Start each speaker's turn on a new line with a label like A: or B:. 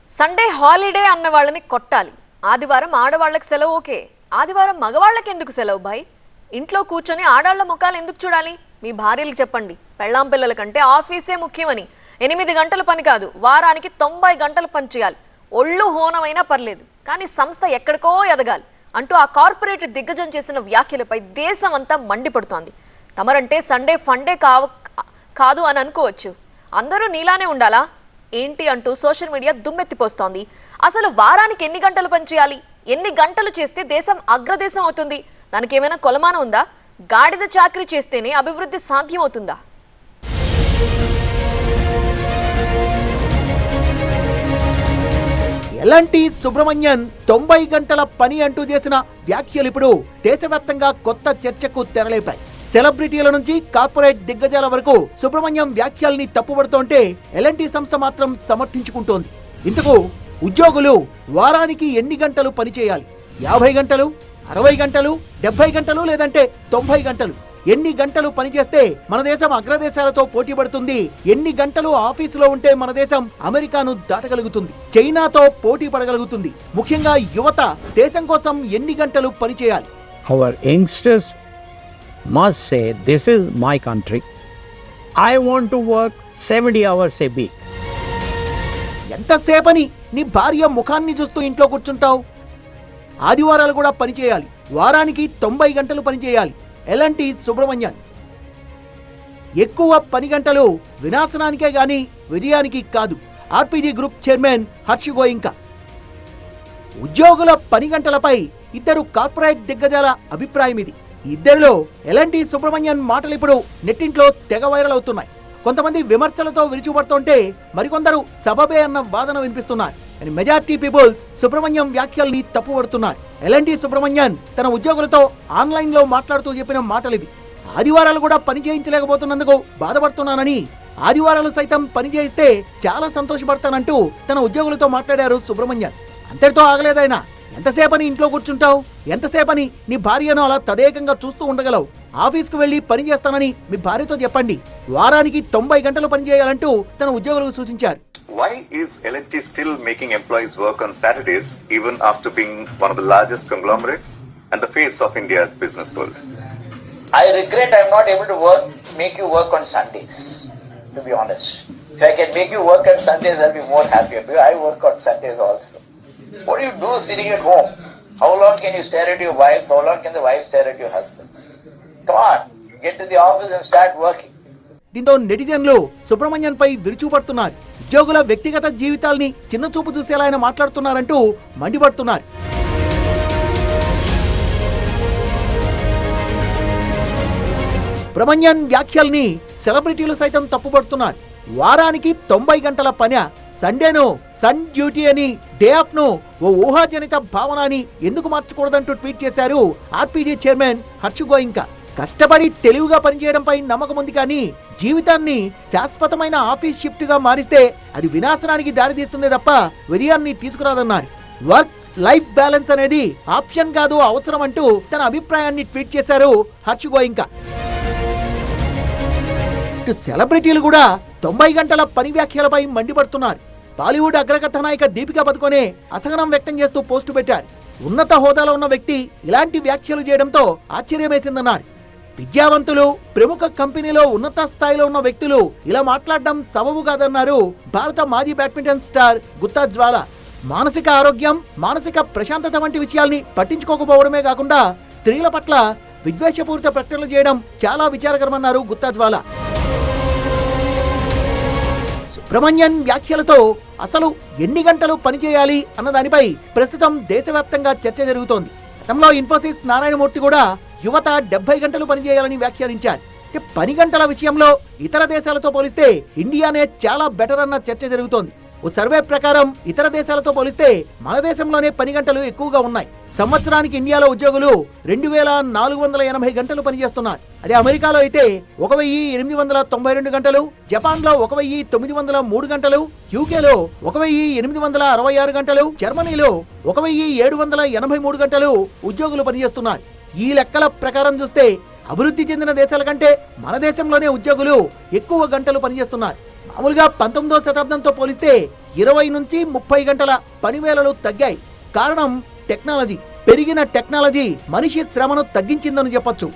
A: Sunday holiday అన్న వాళ్ళని కొట్టాలి. ఆదివారం ఆడవాళ్ళకి సెలవు ఓకే, ఆదివారం మగవాళ్ళకి ఎందుకు సెలవు భాయ్? ఇంట్లో కూర్చొని ఆడాళ్ల ముఖాలు ఎందుకు చూడాలి? మీ భార్యలు చెప్పండి, పెళ్ళాం పిల్లల కంటే ఆఫీసే ముఖ్యమని. 8 గంటల పని కాదు, వారానికి 90 గంటలు పని చేయాలి. ఒళ్ళు హోనమైనా పర్లేదు, కానీ సంస్థ ఎక్కడికో ఎదగాలి అంటూ ఆ కార్పొరేట్ దిగ్గజం చేసిన వ్యాఖ్యలపై దేశం అంతా మండిపడుతోంది. తమరంటే సండే ఫండే కాదు అని అనుకోవచ్చు, అందరూ నీలానే ఉండాలా ఏంటి అంటూ సోషల్ మీడియా దుమ్మెత్తిపోస్తోంది. అసలు వారానికి ఎన్ని గంటలు పనిచేయాలి? ఎన్ని గంటలు చేస్తే దేశం అగ్రదేశం అవుతుంది? దానికి ఏమైనా కొలమానం ఉందా? గాడిద చాకరీ చేస్తేనే అభివృద్ధి సాధ్యం అవుతుందా?
B: ఎలాంటి సుబ్రహ్మణ్యన్ 90 గంటల పని అంటూ చేసిన వ్యాఖ్యలు ఇప్పుడు దేశవ్యాప్తంగా కొత్త చర్చకు తెరలేపాయి. సెలబ్రిటీల నుంచి కార్పొరేట్ దిగ్గజాల వరకు సుబ్రహ్మణ్యం వ్యాఖ్యల్ని తప్పుపడుతోంటే ఎల్ఎన్టీ సంస్థ మాత్రం సమర్థించుకుంటోంది. ఇంతకు ఉద్యోగులు వారానికి ఎన్ని గంటలు పని చేయాలి? 50 గంటలు, 60 గంటలు, 70 గంటలు, లేదంటే 90 గంటలు? ఎన్ని గంటలు పనిచేస్తే మన దేశం అగ్రదేశాలతో పోటీ పడుతుంది? ఎన్ని గంటలు ఆఫీసులో ఉంటే మన దేశం అమెరికాను దాటగలుగుతుంది, చైనాతో పోటీ పడగలుగుతుంది? ముఖ్యంగా యువత దేశం కోసం ఎన్ని గంటలు పని చేయాలి?
C: Our youngsters must say, this is my country. I want to work 70 hours a week.
B: ఎంతసేపని నీ భార్య ముఖాన్ని చూస్తూ ఇంట్లో కూర్చుంటావు? ఆదివారాలు కూడా పని చేయాలి, వారానికి 90 గంటలు పని చేయాలి. ఎలాంటి సుబ్రహ్మణ్యన్ ఎక్కువ పని గంటలు వినాశనానికే గాని విజయానికి కాదు. RPG group chairman Harsh Goenka. ఉద్యోగుల పని గంటలపై ఇద్దరు కార్పొరేట్ దిగ్గజాల అభిప్రాయం ఇది. ఇద్దరిలో ఎలాంటి సుబ్రహ్మణ్యన్ మాటలు ఇప్పుడు నెట్టింట్లో తెగ వైరల్ అవుతున్నాయి. కొంతమంది విమర్శలతో విరుచుపడుతుంటే మరికొందరు సబబే అన్న వాదన వినిపిస్తున్నారు. కానీ మెజార్టీ పీపుల్స్ సుబ్రహ్మణ్యం వ్యాఖ్యల్ని తప్పుపడుతున్నారు. ఎలాంటి సుబ్రహ్మణ్యన్ తన ఉద్యోగులతో ఆన్లైన్ లో మాట్లాడుతూ చెప్పిన మాటలు ఇవి. ఆదివారాలు కూడా పని చేయించలేకపోతున్నందుకు బాధపడుతున్నానని, ఆదివారాలు సైతం పని చేయిస్తే చాలా సంతోషపడతానంటూ తన ఉద్యోగులతో మాట్లాడారు సుబ్రహ్మణ్యన్. అంతటితో ఆగలేదైనా. ఎంతసేపని ఇంట్లో కూర్చుంటావు? ఎంతసేపని నీ భార్యను అలా తదేకంగా చూస్తూ ఉండగలవు? ఆఫీస్కు వెళ్లి పని చేస్తానని మీ భార్యతో చెప్పండి. వారానికి 90 గంటలు పని చేయాలంటూ తన ఉద్యోగులకు సూచించారు.
D: Why is L&T still making employees work on Saturdays even after being one of the largest conglomerates and the face of India's business world?
E: I regret I'm not able to make you work on Sundays, to be honest. If I can make you work on Sundays, I'll be more happier, because I work on Sundays also. What do you do sitting at home? How long can you stare at your wives? How long can the wife stare at your husband? Come on, get to the office and start working.
B: దీంతో నెటిజన్లు సుబ్రహ్మణ్యన్ పై విరుచుపడుతున్నారు. ఉద్యోగుల వ్యక్తిగత జీవితాల్ని చిన్న చూపు చూసేలా ఆయన మాట్లాడుతున్నారంటూ మండిపడుతున్నారు. సుబ్రహ్మణ్యన్ వ్యాఖ్యల్ని సెలబ్రిటీలు సైతం తప్పుపడుతున్నారు. వారానికి 90 గంటల పని, సండేను సన్ డ్యూటీ అని, డే ఆఫ్ ను ఓ ఊహాజనిత భావన అని ఎందుకు మార్చకూడదంటూ ట్వీట్ చేశారు ఆర్పీజీ చైర్మన్ హర్ష్ గోయింకా. కష్టపడి తెలివిగా పనిచేయడంపై నమ్మకం ఉంది, కానీ జీవితాన్ని శాశ్వతమైన ఆఫీస్ షిఫ్ట్ గా మారిస్తే అది వినాశనానికి దారితీస్తుంది తప్ప విజయాన్ని తీసుకురాదన్నారు. వర్క్ లైఫ్ బ్యాలెన్స్ అనేది ఆప్షన్ కాదు, అవసరం అంటూ తన అభిప్రాయాన్ని ట్వీట్ చేశారు హర్ష్ గోయింకా. సెలబ్రిటీలు కూడా 90 గంటల పని వ్యాఖ్యలపై మండిపడుతున్నారు. బాలీవుడ్ అగ్రకథానాయిక దీపికా పదుకొనే అసహనం వ్యక్తం చేస్తూ పోస్టు పెట్టారు. ఉన్నత హోదాలో ఉన్న వ్యక్తి ఇలాంటి వ్యాఖ్యలు చేయడంతో ఆశ్చర్యమేసిందన్నారు. విద్యావంతులు, ప్రముఖ కంపెనీలో ఉన్నత స్థాయిలో ఉన్న వ్యక్తులు ఇలా మాట్లాడడం సబబు కాదన్నారు భారత మాజీ బ్యాడ్మింటన్ స్టార్ గుత్తా జ్వాల. మానసిక ఆరోగ్యం, మానసిక ప్రశాంతత వంటి విషయాల్ని పట్టించుకోకపోవడమే కాకుండా స్త్రీల పట్ల విద్వేషపూరిత ప్రకటనలు చేయడం చాలా విచారకరమన్నారు గుత్తా జ్వాల. సుబ్రహ్మణ్యన్ వ్యాఖ్యలతో అసలు ఎన్ని గంటలు పనిచేయాలి అన్న దానిపై ప్రస్తుతం దేశవ్యాప్తంగా చర్చ జరుగుతోంది. గతంలో ఇన్ఫోసిస్ నారాయణమూర్తి కూడా యువత 70 గంటలు పనిచేయాలని వ్యాఖ్యానించారు. పని గంటల విషయంలో ఇతర దేశాలతో పోలిస్తే ఇండియానే చాలా బెటర్ అన్న చర్చ జరుగుతోంది. ఓ సర్వే ప్రకారం ఇతర దేశాలతో పోలిస్తే మన దేశంలోనే పని గంటలు ఎక్కువగా ఉన్నాయి. సంవత్సరానికి ఇండియాలో ఉద్యోగులు 2480 గంటలు పనిచేస్తున్నారు. అదే అమెరికాలో అయితే 1892 గంటలు, జపాన్ లో 1903 గంటలు, యూకేలో 1866 గంటలు, జర్మనీలో 1783 గంటలు ఉద్యోగులు పనిచేస్తున్నారు. ఈ లెక్కల ప్రకారం చూస్తే అభివృద్ధి చెందిన దేశాల కంటే మన దేశంలోనే ఉద్యోగులు ఎక్కువ గంటలు పనిచేస్తున్నారు. మామూలుగా 19వ శతాబ్దంతో పోలిస్తే 20 నుంచి 30 గంటల పని వేళలు తగ్గాయి. కారణం టెక్నాలజీ. పెరిగిన టెక్నాలజీ మనిషి శ్రమను తగ్గించిందని చెప్పొచ్చు.